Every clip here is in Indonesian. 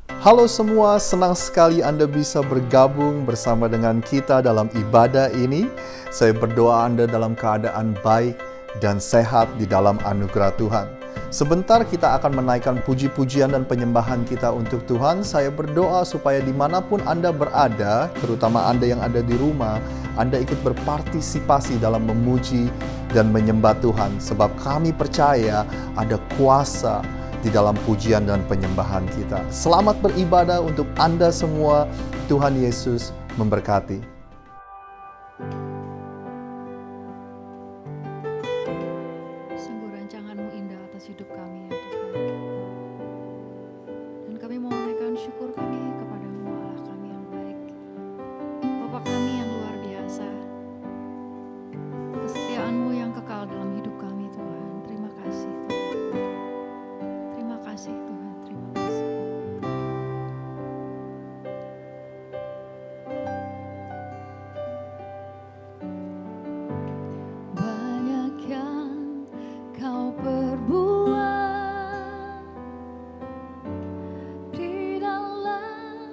Halo semua, senang sekali Anda bisa bergabung bersama dengan kita dalam ibadah ini. Saya berdoa Anda dalam keadaan baik dan sehat di dalam anugerah Tuhan. Sebentar kita akan menaikkan puji-pujian dan penyembahan kita untuk Tuhan. Saya berdoa supaya dimanapun Anda berada, terutama Anda yang ada di rumah, Anda ikut berpartisipasi dalam memuji dan menyembah Tuhan. Sebab kami percaya ada kuasa di dalam pujian dan penyembahan kita. Selamat beribadah untuk Anda semua. Tuhan Yesus memberkati. Sungguh rancangan-Mu indah atas hidup kami ya Tuhan. Dan kami mau menaikkan syukur kami kepada-Mu Allah kami yang baik. Bapa kami yang luar biasa. Kesetiaan-Mu yang kekal dalam hidup kami Tuhan. Terima kasih Tuhan. Terima kasih Tuhan. Terima kasih. Banyak yang Kau perbuat di dalam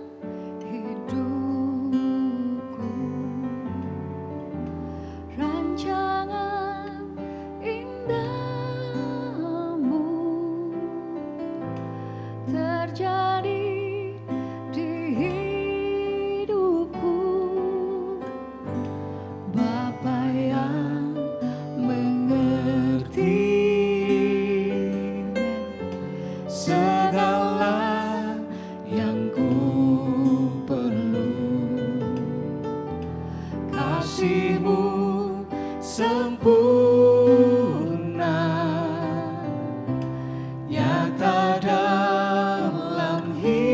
hidupku, rancangan indahmu terjadi di hidupku, Bapa yang mengerti segala yang ku perlu. Kasih-Mu sempurna nyata dalam hidupku.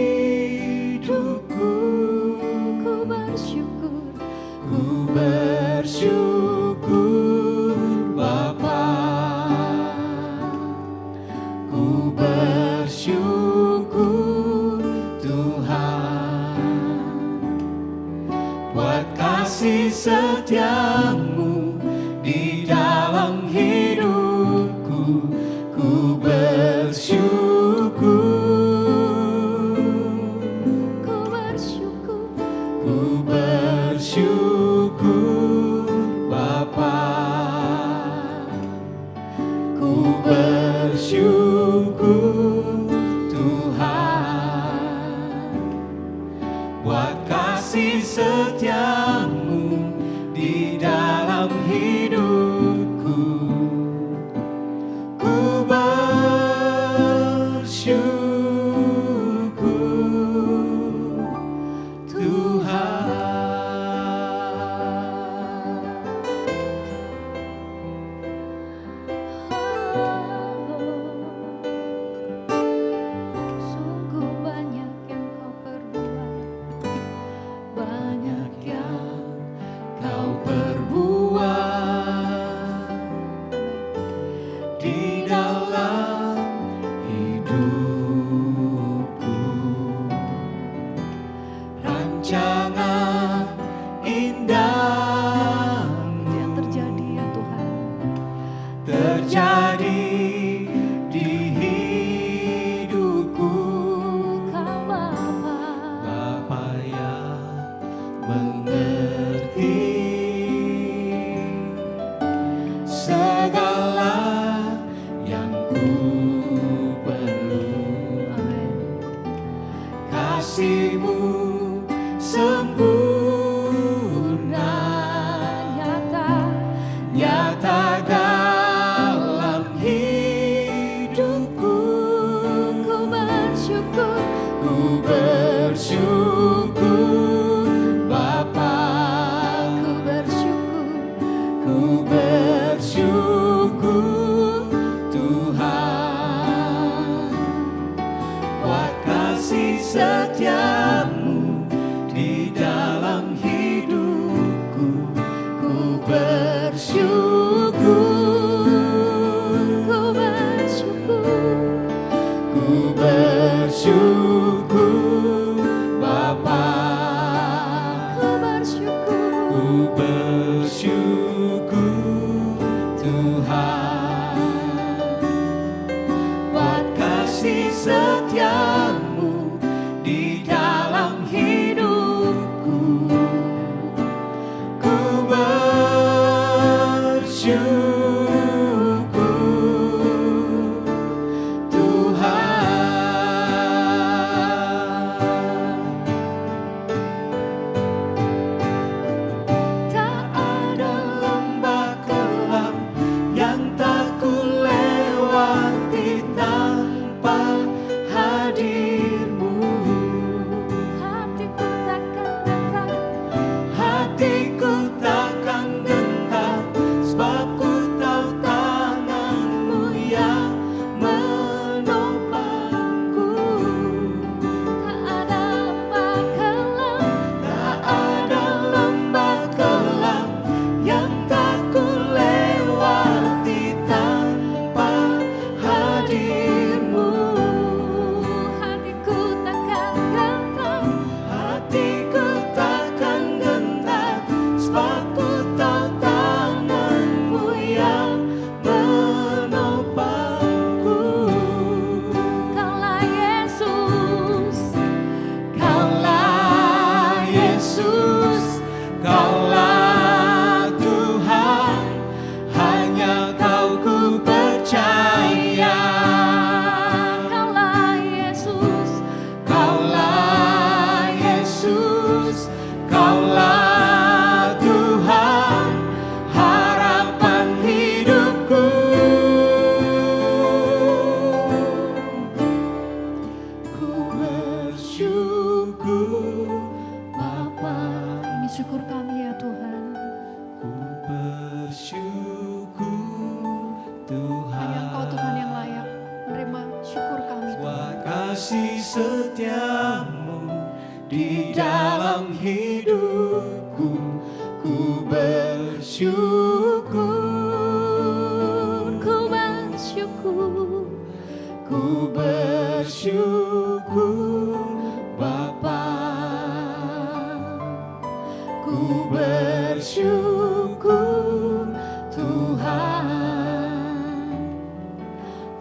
Ku bersyukur, ku bersyukur Bapa. Ku bersyukur Tuhan buat kasih setia-Mu di dalam hidupku. Ku bersyukur, ku bersyukur, ku bersyukur Bapa. Ku bersyukur Tuhan buat kasih setia-Mu di dalam hidupku. Ku bersyukur Tuhan. Sungguh banyak yang Kau perbuat, banyak yang Kau perbuat di dalam hidupku, rancangan indahmu yang terjadi ya Tuhan, terjadi di hidupku. Kau Bapa yang mengerti segala yang ku perlu. Amin. Kasih-Mu sempurna nyata dalam hidupku. Ku bersyukur, ku bersyukur Bapa. Ku bersyukur, ku bersyukur Tuhan buat kasih setia-Mu di dalam hidupku. Ku bersyukur, ku bersyukur, ku bersyukur Bapa. Ku bersyukur, ku bersyukur Tuhan kasih setiamu di dalam hidupku, ku bersyukur, ku bersyukur, ku bersyukur Bapa, ku bersyukur Tuhan,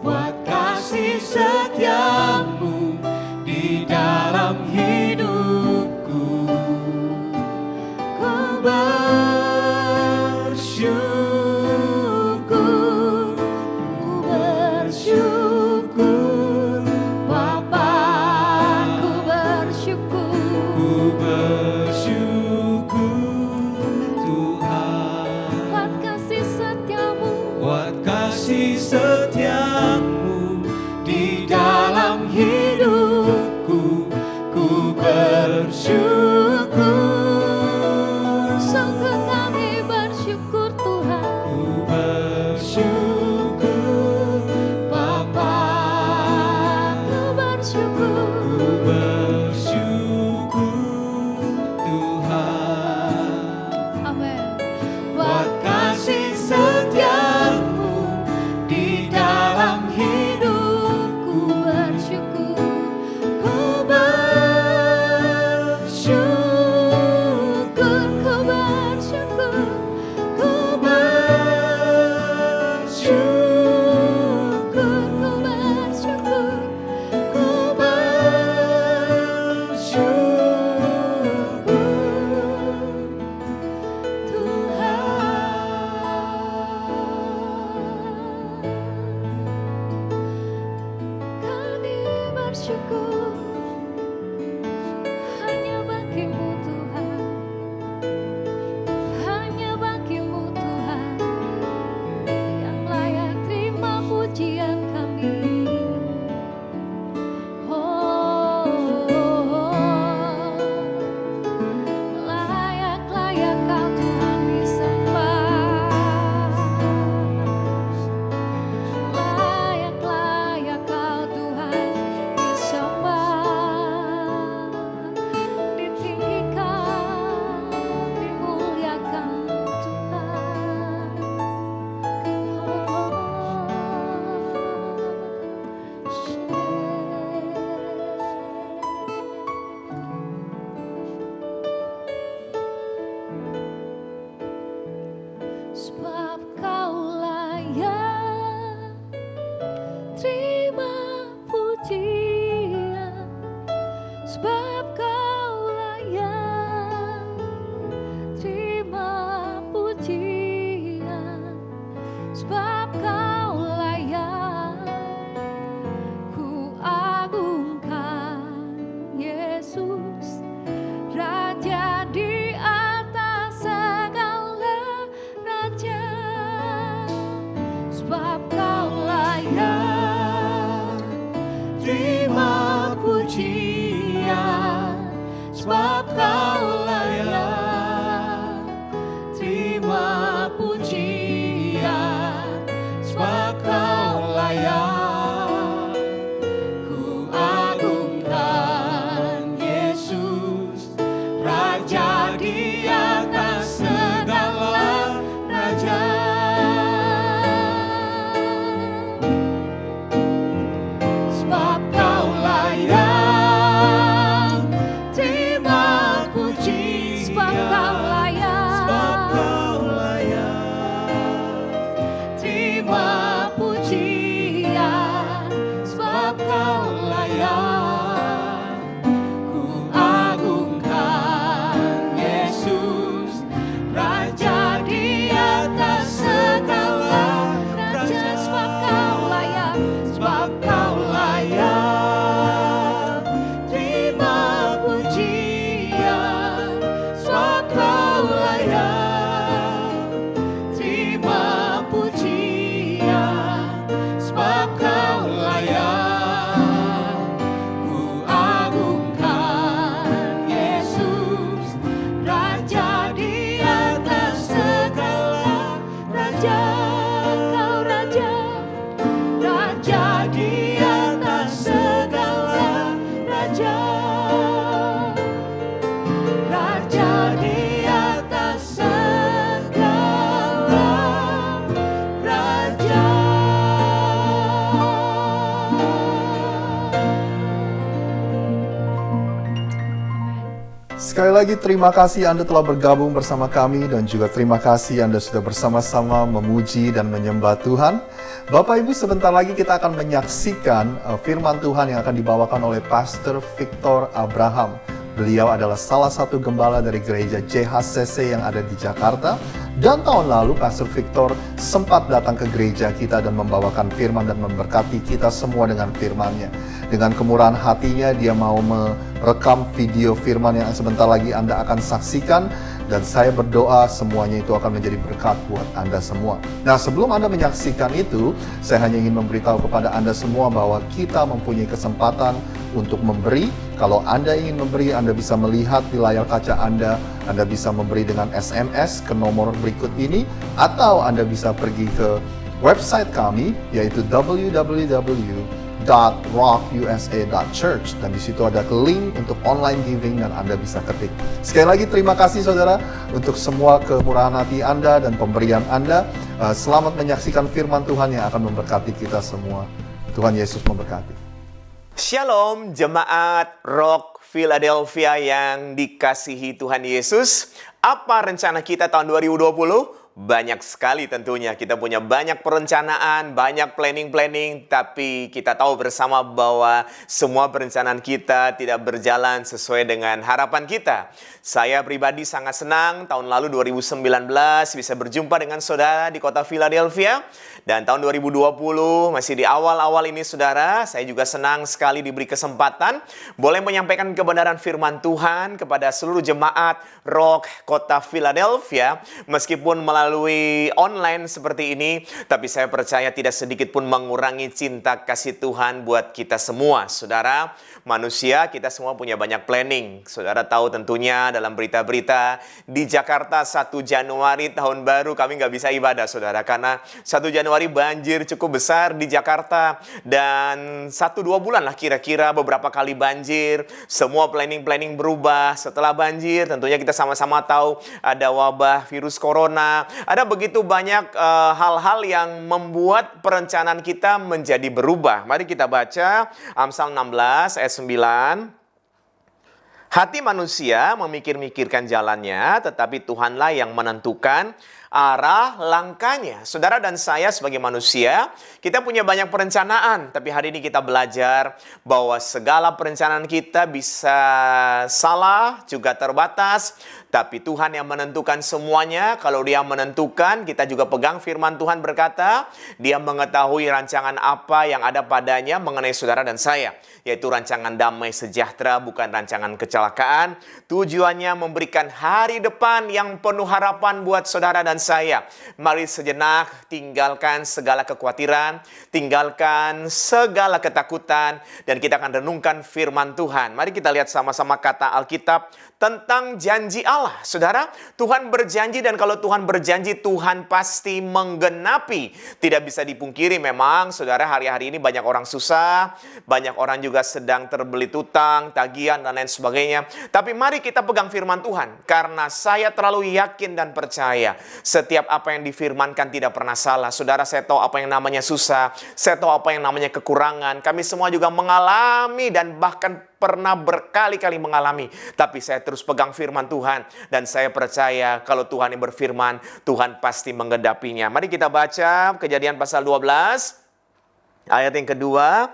buat kasih setiamu di dalam hidupku, ku bersyukur, ku bersyukur Bapa, ku bersyukur, ku bersyukur Tuhan, buat kasih setiamu, buat kasih setiamu di dalam hidupku, ku bersyukur, sungguh kami bersyukur Tuhan, ku bersyukur Bapa, ku bersyukur, ku bersyukur Tuhan, amin. buat kasih setiamu di dalam sebab Kau layak ku agungkan. Yesus, Raja di atas segala raja, sebab Kau layak Terima pujian, sebab Kau layak. Terima pujian, sebab Kau layak. Ku agungkan Yesus, Raja di atas segala raja. Sebab Kau layak, terima pujian. sebab Kau layak. Sebab Kau layak, terima pujian. Sebab Kau layak. Ku agungkan Yesus, Raja di atas segala Raja, raja. sebab Kau layak. Sebab Kau layak, terima pujian. Sebab Kau layak, terima pujian. Sebab Kau layak. Ku agungkan Yesus, Raja di atas segala raja. Kau Raja, Raja di atas segala raja. Raja di atas segala raja. Sekali lagi terima kasih Anda telah bergabung bersama kami dan juga terima kasih Anda sudah bersama-sama memuji dan menyembah Tuhan. Bapak Ibu, sebentar lagi kita akan menyaksikan firman Tuhan yang akan dibawakan oleh Pastor Victor Abraham. Beliau adalah salah satu gembala dari gereja JHCC yang ada di Jakarta. Dan tahun lalu Pastor Victor sempat datang ke gereja kita dan membawakan firman dan memberkati kita semua dengan firman-Nya. Dengan kemurahan hatinya dia mau merekam video firman yang sebentar lagi Anda akan saksikan. Dan saya berdoa semuanya itu akan menjadi berkat buat Anda semua. Nah, sebelum Anda menyaksikan itu, saya hanya ingin memberitahu kepada Anda semua bahwa kita mempunyai kesempatan untuk memberi. Kalau Anda ingin memberi, Anda bisa melihat di layar kaca Anda bisa memberi dengan SMS ke nomor berikut ini, atau Anda bisa pergi ke website kami, yaitu www.rockusa.church, dan di situ ada link untuk online giving dan Anda bisa ketik. Sekali lagi terima kasih saudara untuk semua kemurahan hati Anda dan pemberian Anda. Selamat menyaksikan firman Tuhan yang akan memberkati kita semua. Tuhan Yesus memberkati. Shalom jemaat Rock Philadelphia yang dikasihi Tuhan Yesus. Apa rencana kita tahun 2020? Banyak sekali tentunya. Kita punya banyak perencanaan, banyak planning-planning, tapi kita tahu bersama bahwa semua perencanaan kita tidak berjalan sesuai dengan harapan kita. Saya pribadi sangat senang tahun lalu 2019 bisa berjumpa dengan saudara di kota Philadelphia. Dan tahun 2020 masih di awal-awal ini saudara, saya juga senang sekali diberi kesempatan boleh menyampaikan kebenaran firman Tuhan kepada seluruh jemaat Rock Kota Philadelphia. Meskipun melalui online seperti ini, tapi saya percaya tidak sedikit pun mengurangi cinta kasih Tuhan buat kita semua. Saudara, manusia kita semua punya banyak planning. Saudara tahu tentunya dalam berita-berita di Jakarta 1 Januari tahun baru kami nggak bisa ibadah saudara, karena 1 Januari banjir cukup besar di Jakarta, dan 1-2 bulan lah kira-kira beberapa kali banjir. Semua planning berubah setelah banjir. Tentunya kita sama-sama tahu ada wabah virus corona. Ada begitu banyak hal-hal yang membuat perencanaan kita menjadi berubah. Mari kita baca Amsal 16 ayat 9. Hati manusia memikir-mikirkan jalannya, tetapi Tuhanlah yang menentukan arah langkahnya. Saudara dan saya sebagai manusia, kita punya banyak perencanaan. Tapi hari ini kita belajar bahwa segala perencanaan kita bisa salah, juga terbatas. Tapi Tuhan yang menentukan semuanya. Kalau Dia menentukan, kita juga pegang firman Tuhan berkata, Dia mengetahui rancangan apa yang ada padanya mengenai saudara dan saya. Yaitu rancangan damai sejahtera, bukan rancangan kecelakaan. Tujuannya memberikan hari depan yang penuh harapan buat saudara dan saya. Mari sejenak tinggalkan segala kekhawatiran, tinggalkan segala ketakutan, dan kita akan renungkan firman Tuhan. Mari kita lihat sama-sama kata Alkitab tentang janji Allah. Saudara, Tuhan berjanji, dan kalau Tuhan berjanji, Tuhan pasti menggenapi. Tidak bisa dipungkiri memang, saudara, hari-hari ini banyak orang susah, banyak orang juga sedang terbelit utang, tagihan, dan lain sebagainya. Tapi mari kita pegang firman Tuhan, karena saya terlalu yakin dan percaya, setiap apa yang difirmankan tidak pernah salah. Saudara, saya tahu apa yang namanya susah, saya tahu apa yang namanya kekurangan. Kami semua juga mengalami dan bahkan pernah berkali-kali mengalami. Tapi saya terus pegang firman Tuhan. Dan saya percaya kalau Tuhan yang berfirman, Tuhan pasti menggenapinya. Mari kita baca Kejadian pasal 12. Ayat yang kedua.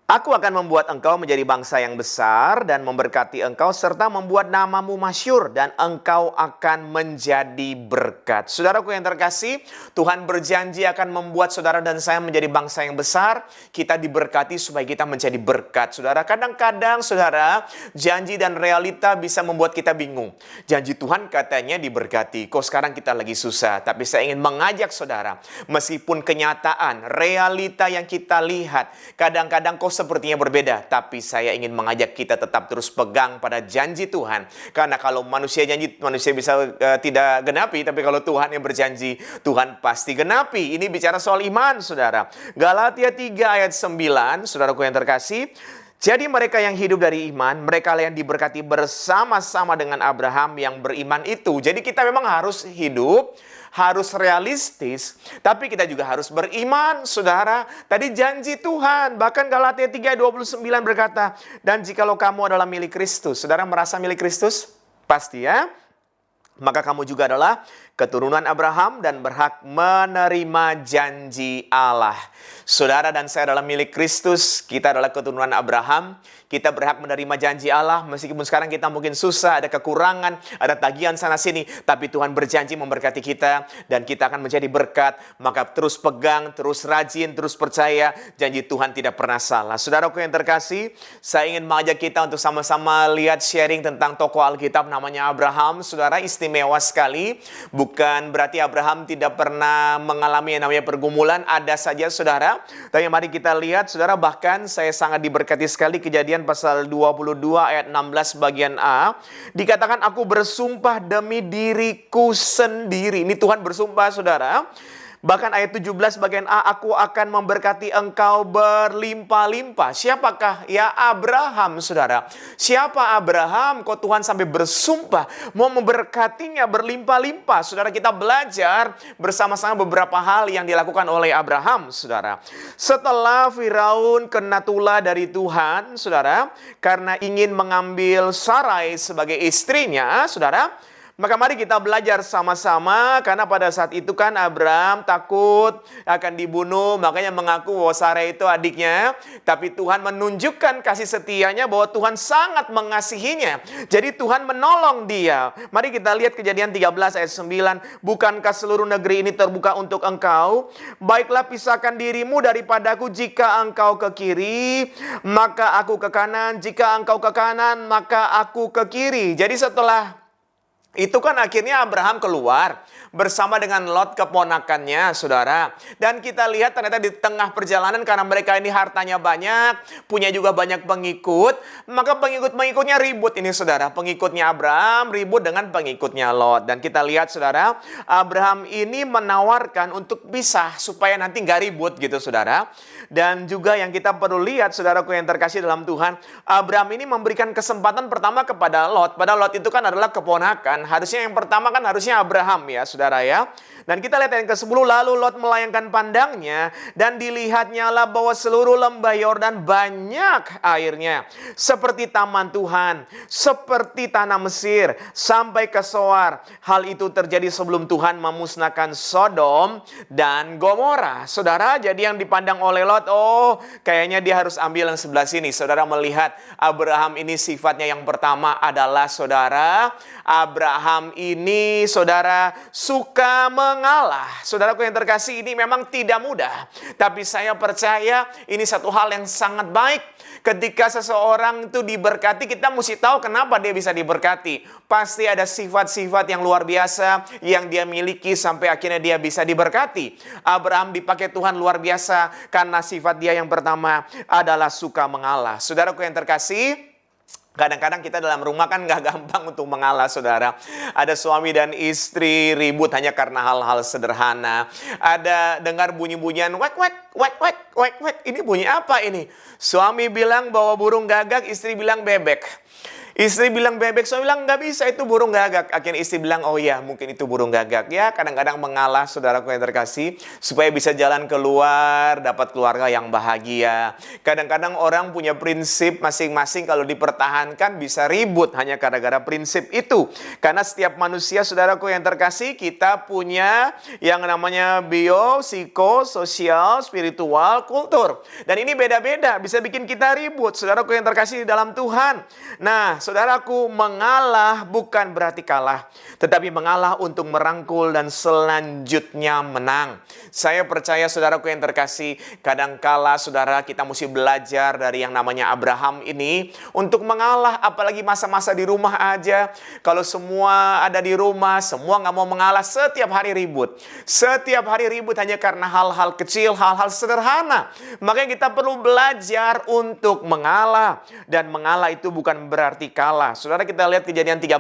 Aku akan membuat engkau menjadi bangsa yang besar dan memberkati engkau serta membuat namamu masyhur dan engkau akan menjadi berkat. Saudaraku yang terkasih, Tuhan berjanji akan membuat saudara dan saya menjadi bangsa yang besar. Kita diberkati supaya kita menjadi berkat. Saudara, kadang-kadang saudara, janji dan realita bisa membuat kita bingung. Janji Tuhan katanya diberkati. Kok sekarang kita lagi susah? Tapi saya ingin mengajak saudara, meskipun kenyataan, realita yang kita lihat, kadang-kadang kok sepertinya berbeda, tapi saya ingin mengajak kita tetap terus pegang pada janji Tuhan. Karena kalau manusia janji, manusia bisa tidak genapi, tapi kalau Tuhan yang berjanji, Tuhan pasti genapi. Ini bicara soal iman, saudara. Galatia 3 ayat 9, saudaraku yang terkasih. Jadi mereka yang hidup dari iman, mereka yang diberkati bersama-sama dengan Abraham yang beriman itu. Jadi kita memang harus hidup, harus realistis, tapi kita juga harus beriman, saudara. Tadi janji Tuhan, bahkan Galatia 3:29 berkata, dan jikalau kamu adalah milik Kristus, saudara merasa milik Kristus? Pasti ya. Maka kamu juga adalah keturunan Abraham dan berhak menerima janji Allah. Saudara dan saya adalah milik Kristus, kita adalah keturunan Abraham, kita berhak menerima janji Allah. Meskipun sekarang kita mungkin susah, ada kekurangan, ada tagihan sana sini, tapi Tuhan berjanji memberkati kita dan kita akan menjadi berkat. Maka terus pegang, terus rajin, terus percaya, janji Tuhan tidak pernah salah. Saudaraku yang terkasih, saya ingin mengajak kita untuk sama-sama lihat sharing tentang tokoh Alkitab namanya Abraham. Saudara, istimewa sekali. Bukan berarti Abraham tidak pernah mengalami yang namanya pergumulan, ada saja saudara. Tapi mari kita lihat saudara, bahkan saya sangat diberkati sekali Kejadian pasal 22 ayat 16 bagian A. Dikatakan aku bersumpah demi diriku sendiri. Ini Tuhan bersumpah saudara. Bahkan ayat 17 bagian A, aku akan memberkati engkau berlimpah-limpah. Siapakah? Ya Abraham, saudara. Siapa Abraham? Kok Tuhan sampai bersumpah mau memberkatinya berlimpah-limpah? Saudara, kita belajar bersama-sama beberapa hal yang dilakukan oleh Abraham, saudara. Setelah Firaun kena tulah dari Tuhan, saudara, karena ingin mengambil Sarai sebagai istrinya, saudara, maka mari kita belajar sama-sama, karena pada saat itu kan Abraham takut akan dibunuh, makanya mengaku bahwa Sarai itu adiknya. Tapi Tuhan menunjukkan kasih setianya bahwa Tuhan sangat mengasihinya. Jadi Tuhan menolong dia. Mari kita lihat Kejadian 13 ayat 9. Bukankah seluruh negeri ini terbuka untuk engkau? Baiklah pisahkan dirimu daripadaku, jika engkau ke kiri, maka aku ke kanan. Jika engkau ke kanan, maka aku ke kiri. Jadi setelah itu kan akhirnya Abraham keluar bersama dengan Lot keponakannya, saudara. Dan kita lihat ternyata di tengah perjalanan, karena mereka ini hartanya banyak, punya juga banyak pengikut, maka pengikut-pengikutnya ribut ini, saudara. Pengikutnya Abraham ribut dengan pengikutnya Lot. Dan kita lihat, saudara, Abraham ini menawarkan untuk pisah supaya nanti nggak ribut gitu, saudara. Dan juga yang kita perlu lihat, saudaraku yang terkasih dalam Tuhan, Abraham ini memberikan kesempatan pertama kepada Lot. Padahal Lot itu kan adalah keponakan, Dan harusnya yang pertama kan harusnya Abraham ya saudara ya. Dan kita lihat yang ke-10, lalu Lot melayangkan pandangnya dan dilihatnyalah bahwa seluruh lembah Yordan banyak airnya, seperti taman Tuhan, seperti tanah Mesir, sampai ke Soar. Hal itu terjadi sebelum Tuhan memusnahkan Sodom dan Gomora. Saudara, jadi yang dipandang oleh Lot, oh kayaknya dia harus ambil yang sebelah sini. Saudara melihat Abraham ini sifatnya yang pertama adalah saudara, Abraham ini saudara suka mengalah. Saudaraku yang terkasih, ini memang tidak mudah. Tapi saya percaya ini satu hal yang sangat baik. Ketika seseorang itu diberkati, kita mesti tahu kenapa dia bisa diberkati. Pasti ada sifat-sifat yang luar biasa yang dia miliki sampai akhirnya dia bisa diberkati. Abraham dipakai Tuhan luar biasa karena sifat dia yang pertama adalah suka mengalah. Saudaraku yang terkasih, kadang-kadang kita dalam rumah kan gak gampang untuk mengalah saudara. Ada suami dan istri ribut hanya karena hal-hal sederhana. Ada dengar bunyi-bunyian wek wek wek wek wek wek. Ini bunyi apa ini? Suami bilang bawa burung gagak, istri bilang bebek. Istri bilang bebek, suami bilang nggak bisa, itu burung gagak. Akhirnya istri bilang, oh ya mungkin itu burung gagak. Ya kadang-kadang mengalah saudaraku yang terkasih, supaya bisa jalan keluar, dapat keluarga yang bahagia. Kadang-kadang orang punya prinsip masing-masing, kalau dipertahankan bisa ribut hanya gara-gara prinsip itu. Karena setiap manusia saudaraku yang terkasih, kita punya yang namanya bio, psiko, sosial, spiritual, kultur. Dan ini beda-beda, bisa bikin kita ribut saudaraku yang terkasih di dalam Tuhan. Nah, saudaraku, mengalah bukan berarti kalah, tetapi mengalah untuk merangkul dan selanjutnya menang. Saya percaya saudaraku yang terkasih, kadangkala saudara kita mesti belajar dari yang namanya Abraham ini untuk mengalah, apalagi masa-masa di rumah aja. Kalau semua ada di rumah, semua nggak mau mengalah, setiap hari ribut. Setiap hari ribut hanya karena hal-hal kecil, hal-hal sederhana. Makanya kita perlu belajar untuk mengalah. Dan mengalah itu bukan berarti kalah. Saudara, kita lihat Kejadian 13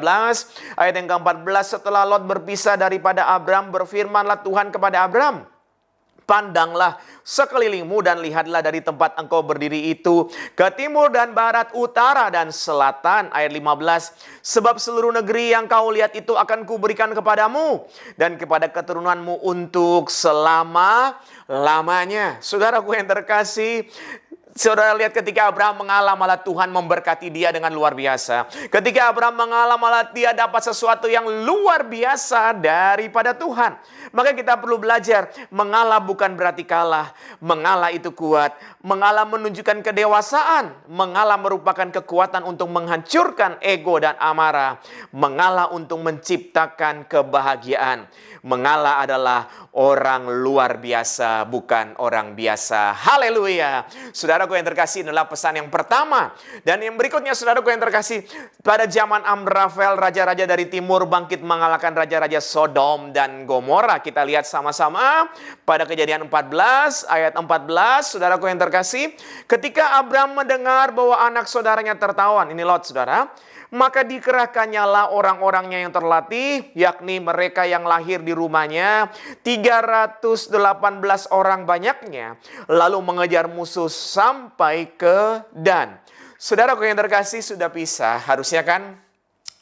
ayat yang ke-14. Setelah Lot berpisah daripada Abram, berfirmanlah Tuhan kepada Abram, pandanglah sekelilingmu dan lihatlah dari tempat engkau berdiri itu ke timur dan barat, utara dan selatan. Ayat 15, sebab seluruh negeri yang kau lihat itu akan kuberikan kepadamu dan kepada keturunanmu untuk selama-lamanya. Saudaraku yang terkasih, saudara lihat ketika Abraham mengalah, malah Tuhan memberkati dia dengan luar biasa. Ketika Abraham mengalah, malah dia dapat sesuatu yang luar biasa daripada Tuhan. Maka kita perlu belajar, mengalah bukan berarti kalah. Mengalah itu kuat. Mengalah menunjukkan kedewasaan. Mengalah merupakan kekuatan untuk menghancurkan ego dan amarah. Mengalah untuk menciptakan kebahagiaan. Mengalah adalah orang luar biasa, bukan orang biasa. Haleluya. Saudaraku yang terkasih, adalah pesan yang pertama. Dan yang berikutnya saudaraku yang terkasih, pada zaman Amrafel, raja-raja dari timur bangkit mengalahkan raja-raja Sodom dan Gomora. Kita lihat sama-sama pada Kejadian 14 ayat 14. Saudaraku yang terkasih, ketika Abram mendengar bahwa anak saudaranya tertawan, ini Lot saudara, maka dikerahkannyalah orang-orangnya yang terlatih, yakni mereka yang lahir di rumahnya, 318 orang banyaknya, lalu mengejar musuh sampai ke Dan. Saudaraku yang terkasih, sudah pisah, harusnya kan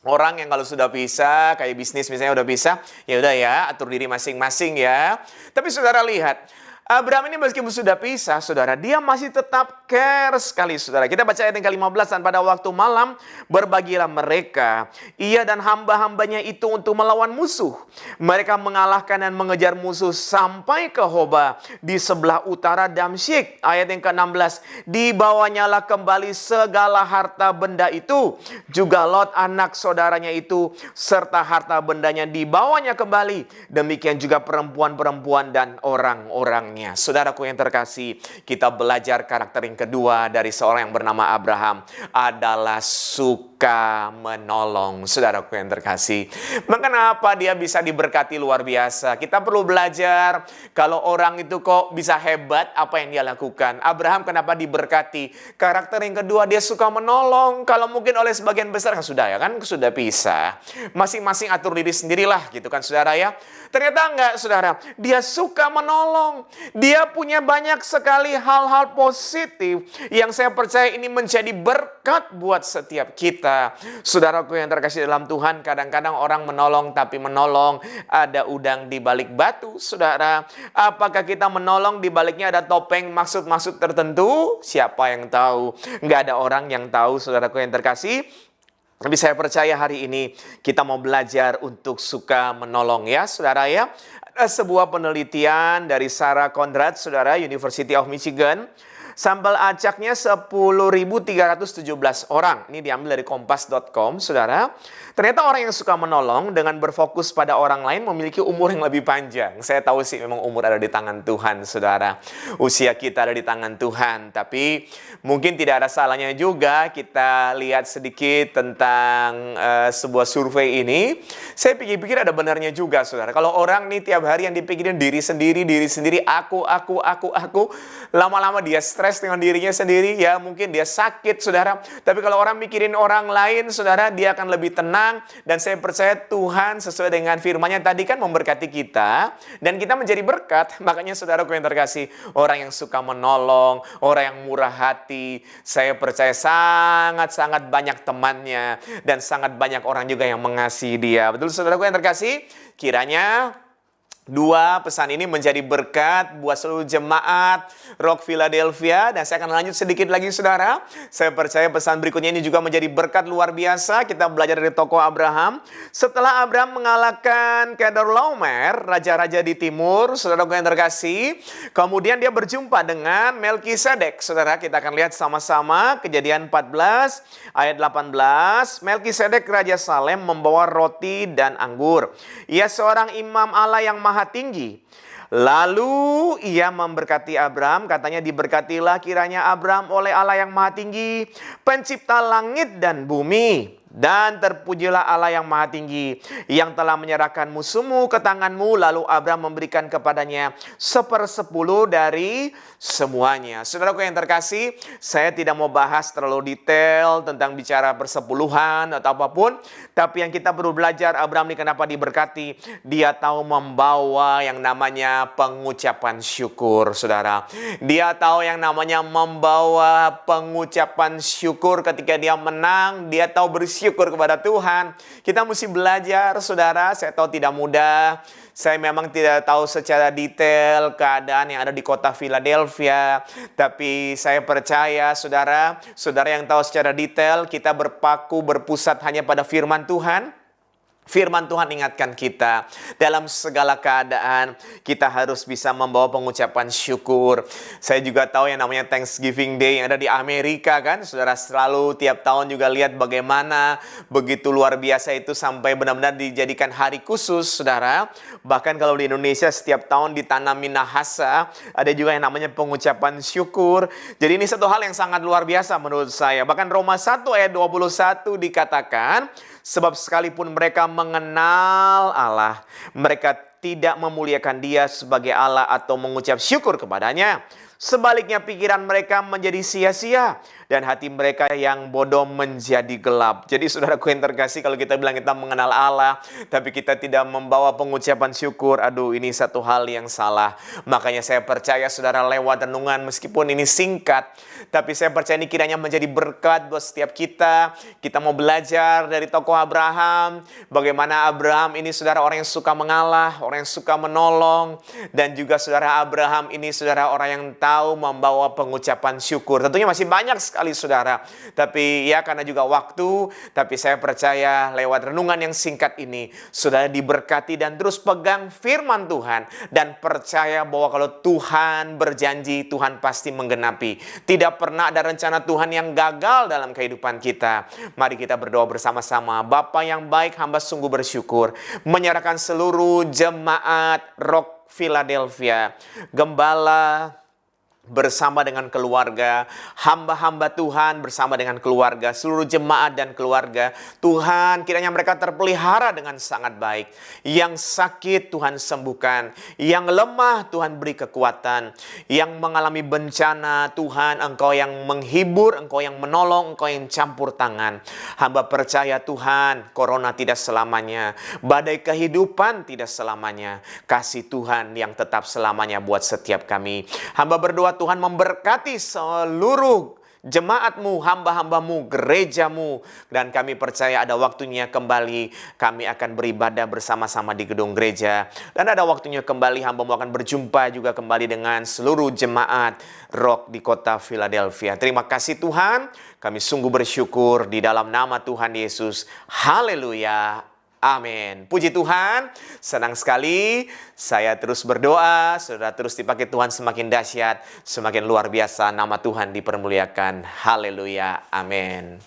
orang yang kalau sudah pisah, kayak bisnis misalnya udah pisah, ya udah ya, atur diri masing-masing ya. Tapi saudara lihat, Abraham ini meskipun sudah pisah, saudara, dia masih tetap care sekali, saudara. Kita baca ayat yang ke-15, dan pada waktu malam berbagilah mereka, ia dan hamba-hambanya itu untuk melawan musuh. Mereka mengalahkan dan mengejar musuh sampai ke Hoba di sebelah utara Damsyik. Ayat yang ke-16, dibawanyalah kembali segala harta benda itu, juga Lot anak saudaranya itu, serta harta bendanya dibawanya kembali. Demikian juga perempuan-perempuan dan orang-orang. Saudaraku yang terkasih, kita belajar karakter yang kedua dari seorang yang bernama Abraham adalah suka menolong. Saudaraku yang terkasih, mengapa dia bisa diberkati luar biasa? Kita perlu belajar kalau orang itu kok bisa hebat apa yang dia lakukan. Abraham kenapa diberkati? Karakter yang kedua, dia suka menolong. Kalau mungkin oleh sebagian besar kan sudah ya kan, sudah pisah, masing-masing atur diri sendirilah gitu kan saudara ya. Ternyata enggak saudara, dia suka menolong. Dia punya banyak sekali hal-hal positif yang saya percaya ini menjadi berkat buat setiap kita. kita. Saudaraku yang terkasih dalam Tuhan, kadang-kadang orang menolong tapi menolong ada udang di balik batu. Saudara, apakah kita menolong di baliknya ada topeng maksud-maksud tertentu? Siapa yang tahu? Nggak ada orang yang tahu, saudaraku yang terkasih. Tapi saya percaya hari ini kita mau belajar untuk suka menolong ya, saudara ya. Ada sebuah penelitian dari Sarah Conrad, saudara, University of Michigan. Sampel acaknya 10.317 orang. Ini diambil dari kompas.com, saudara. Ternyata orang yang suka menolong dengan berfokus pada orang lain memiliki umur yang lebih panjang. Saya tahu sih memang umur ada di tangan Tuhan, saudara. Usia kita ada di tangan Tuhan. Tapi mungkin tidak ada salahnya juga kita lihat sedikit tentang sebuah survei ini. Saya pikir-pikir ada benarnya juga, saudara. Kalau orang nih tiap hari yang dipikirin diri sendiri, aku. Lama-lama dia stres dengan dirinya sendiri, ya mungkin dia sakit, saudara. Tapi kalau orang mikirin orang lain, saudara, dia akan lebih tenang. Dan saya percaya Tuhan sesuai dengan firman-Nya tadi kan memberkati kita. Dan kita menjadi berkat. Makanya saudaraku yang terkasih, orang yang suka menolong, orang yang murah hati, saya percaya sangat-sangat banyak temannya. Dan sangat banyak orang juga yang mengasihi dia. Betul saudaraku yang terkasih? Kiranya dua pesan ini menjadi berkat buat seluruh jemaat Rock Philadelphia. Dan saya akan lanjut sedikit lagi, saudara. Saya percaya pesan berikutnya ini juga menjadi berkat luar biasa. Kita belajar dari tokoh Abraham. Setelah Abraham mengalahkan Kedorlaomer, raja-raja di timur, saudara yang terkasih, kemudian dia berjumpa dengan Melkisedek. Saudara, kita akan lihat sama-sama Kejadian 14 ayat 18. Melkisedek raja Salem membawa roti dan anggur. Ia seorang imam Allah yang maha tinggi. Lalu ia memberkati Abraham, katanya diberkatilah kiranya Abraham oleh Allah yang maha tinggi, pencipta langit dan bumi. Dan terpujilah Allah yang maha tinggi, yang telah menyerahkan musuhmu ke tanganmu. Lalu Abraham memberikan kepadanya 1/10 dari semuanya. Saudaraku yang terkasih, saya tidak mau bahas terlalu detail tentang bicara persepuluhan atau apapun. Tapi yang kita perlu belajar, Abraham ini kenapa diberkati? Dia tahu membawa yang namanya pengucapan syukur, saudara. Dia tahu yang namanya membawa pengucapan syukur ketika dia menang. Dia tahu bersyukur kepada Tuhan. Kita mesti belajar, saudara. Saya tahu tidak mudah. Saya memang tidak tahu secara detail keadaan yang ada di kota Philadelphia. Tapi saya percaya, saudara yang tahu secara detail, kita berpusat hanya pada firman Tuhan. Firman Tuhan ingatkan kita dalam segala keadaan kita harus bisa membawa pengucapan syukur. Saya juga tahu yang namanya Thanksgiving Day yang ada di Amerika kan. Saudara selalu tiap tahun juga lihat bagaimana begitu luar biasa itu sampai benar-benar dijadikan hari khusus, saudara. Bahkan kalau di Indonesia setiap tahun ditanam minahasa, ada juga yang namanya pengucapan syukur. Jadi ini satu hal yang sangat luar biasa menurut saya. Bahkan Roma 1 ayat 21 dikatakan, sebab sekalipun mereka mengenal Allah, mereka tidak memuliakan Dia sebagai Allah atau mengucap syukur kepadanya. Sebaliknya pikiran mereka menjadi sia-sia dan hati mereka yang bodoh menjadi gelap. Jadi saudaraku yang terkasih, kalau kita bilang kita mengenal Allah tapi kita tidak membawa pengucapan syukur, aduh ini satu hal yang salah. Makanya saya percaya saudara lewat renungan meskipun ini singkat, tapi saya percaya ini kiranya menjadi berkat buat setiap kita. Kita mau belajar dari tokoh Abraham, bagaimana Abraham ini saudara orang yang suka mengalah, orang yang suka menolong, dan juga saudara Abraham ini saudara orang yang tahu membawa pengucapan syukur. Tentunya masih banyak sekali saudara, tapi ya karena juga waktu, tapi saya percaya lewat renungan yang singkat ini saudara diberkati dan terus pegang firman Tuhan dan percaya bahwa kalau Tuhan berjanji, Tuhan pasti menggenapi. Tidak pernah ada rencana Tuhan yang gagal dalam kehidupan kita. Mari kita berdoa bersama-sama. Bapa yang baik, hamba sungguh bersyukur menyerahkan seluruh jemaat Rock Philadelphia, gembala bersama dengan keluarga, hamba-hamba Tuhan bersama dengan keluarga, seluruh jemaat dan keluarga. Tuhan, kiranya mereka terpelihara dengan sangat baik. Yang sakit Tuhan sembuhkan, yang lemah Tuhan beri kekuatan, yang mengalami bencana Tuhan Engkau yang menghibur, Engkau yang menolong, Engkau yang campur tangan. Hamba percaya Tuhan, corona tidak selamanya, badai kehidupan tidak selamanya. Kasih Tuhan yang tetap selamanya buat setiap kami. Hamba berdoa Tuhan memberkati seluruh jemaatmu, hamba-hambamu, gerejamu. Dan kami percaya ada waktunya kembali kami akan beribadah bersama-sama di gedung gereja. Dan ada waktunya kembali hambamu akan berjumpa juga kembali dengan seluruh jemaat Rock di kota Philadelphia. Terima kasih Tuhan, kami sungguh bersyukur di dalam nama Tuhan Yesus. Haleluya. Amin. Puji Tuhan, senang sekali saya terus berdoa, saudara terus dipakai Tuhan semakin dahsyat, semakin luar biasa, nama Tuhan dipermuliakan. Haleluya. Amin.